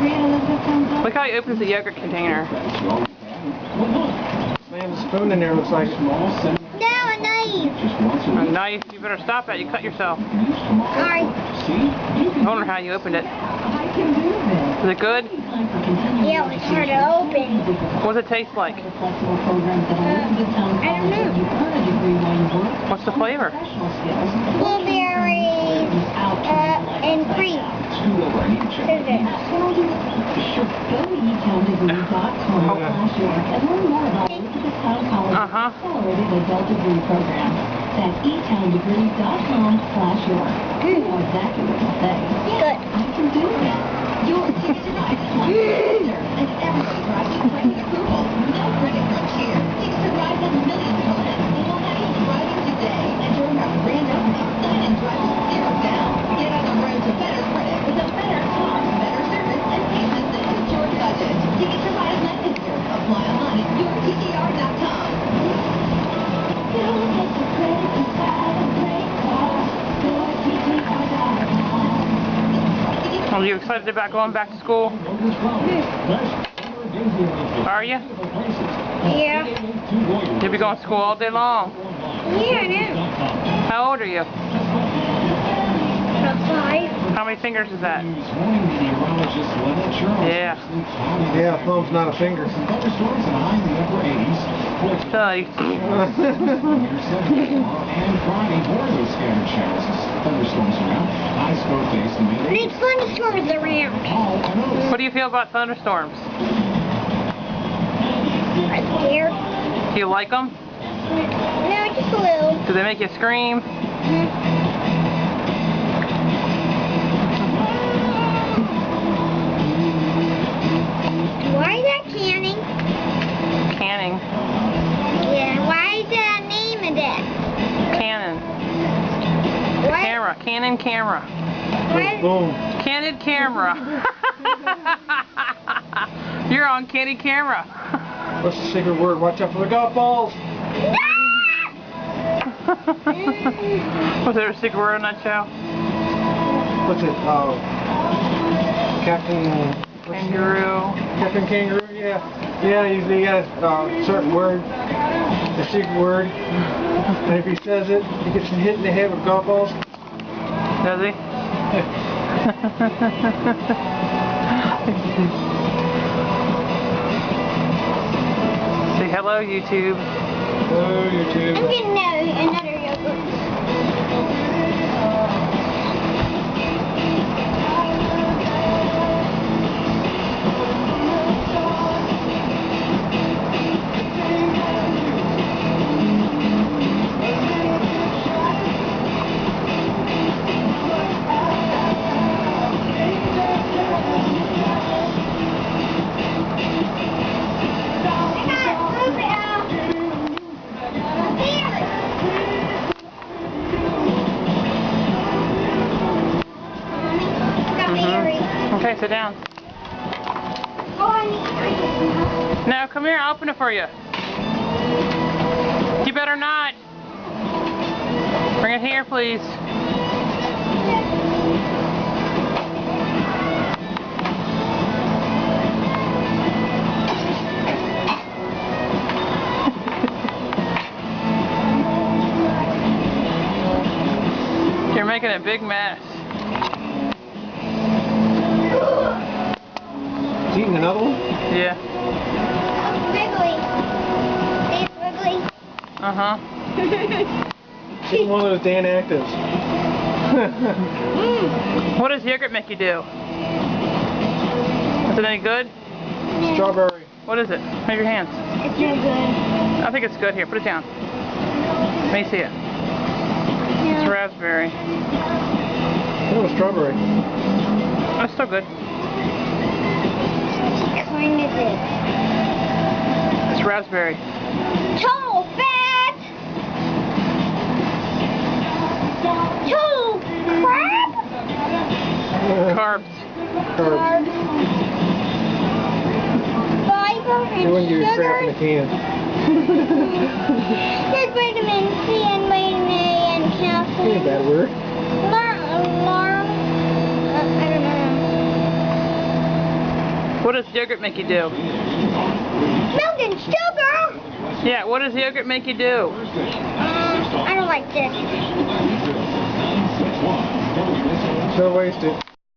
Look how he opens the yogurt container. Man, the spoon in there looks like it. No, a knife. A knife? You better stop that. You cut yourself. Sorry. I wonder how you opened it. Is it good? Yeah, it's hard to open. What does it taste like? I don't know. What's the flavor? Blueberries and cream. Is it? Uh-huh. That's etowndegree.com/york. Or exactly what you say. Good. I can do that. Your ticket to ride is one center, and everybody drives with credit approval. No credit crunch here. Tickets to ride has millions on it. And we'll have you driving today. Enter our grand opening. Sign and drive to zero down. Get on the road to better credit with a better car, better service, and payments that suit your budget. Ticket to ride is Lancaster. Apply online at yourttr.com. Are you excited about going back to school? Are you? Yeah. You'll be going to school all day long. Yeah, I know. How old are you? About 5. How many fingers is that? Yeah. Yeah, thumb's not a finger. Nice. Need thunderstorms around. What do you feel about thunderstorms? I'm scared. Do you like them? No, just a little. Do they make you scream? Why is that canning? Canning. Yeah, why is that name of that? Canon. What? Camera. Canon camera. What? Boom. Candid camera. You're on candid camera. What's the secret word? Watch out for the golf balls. Was there a secret word on that show? What's it? Captain Kangaroo. Captain Kangaroo, yeah. Yeah, usually got a certain word, a secret word. And if he says it, he gets hit in the head with golf balls. Does he? Say hello, YouTube. Oh, YouTube. I'm getting another yogurt. Okay, sit down. No, come here, I'll open it for you. You better not. Bring it here, please. You're making a big mess. He's eating another one? Yeah. Wiggly. It's wiggly. Uh-huh. Eating one of those Dan Actives. What does yogurt make you do? Is it any good? Strawberry. What is it? Move your hands. It's no good. I think it's good. Here, put it down. Let me see it. It's raspberry. Oh, strawberry. Oh, it's still good. Kind of it. It's raspberry. Total fat. Total crap. Carbs. Carbs. Fiber They wouldn't give and you crap in a sugar. can. There's vitamin C and vitamin A and calcium. Ain't a bad word. I don't know. What does yogurt make you do? Milk and sugar. Yeah, what does yogurt make you do? I don't like this. So wasted.